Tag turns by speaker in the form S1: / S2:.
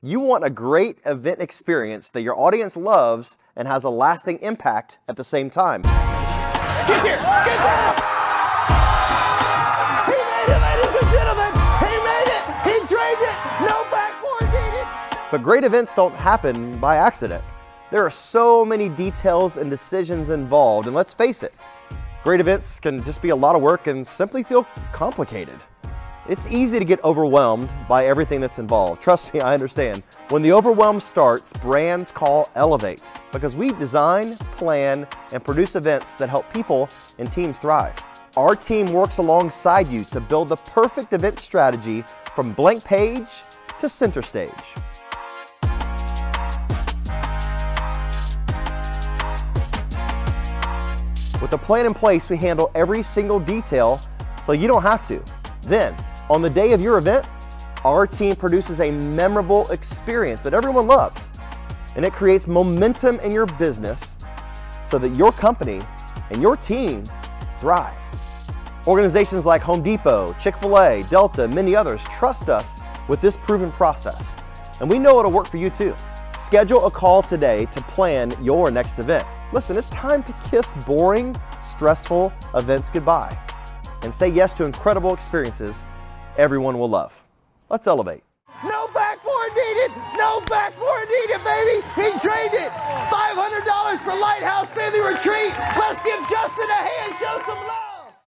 S1: You want a great event experience that your audience loves and has a lasting impact at the same time.
S2: Get there! Get there! He made it, ladies and gentlemen! He made it! He trained it! No backboard needed!
S1: But great events don't happen by accident. There are so many details and decisions involved, and let's face it, great events can just be a lot of work and simply feel complicated. It's easy to get overwhelmed by everything that's involved. Trust me, I understand. When the overwhelm starts, brands call Elevate because we design, plan, and produce events that help people and teams thrive. Our team works alongside you to build the perfect event strategy from blank page to center stage. With a plan in place, we handle every single detail so you don't have to. Then, on the day of your event, our team produces a memorable experience that everyone loves, and it creates momentum in your business so that your company and your team thrive. Organizations like Home Depot, Chick-fil-A, Delta, and many others trust us with this proven process, and we know it'll work for you too. Schedule a call today to plan your next event. Listen, it's time to kiss boring, stressful events goodbye and say yes to incredible experiences everyone will love. Let's elevate.
S2: No backboard needed! No backboard needed, baby! He trained it! $500 for Lighthouse Family Retreat! Let's give Justin a hand, show some love!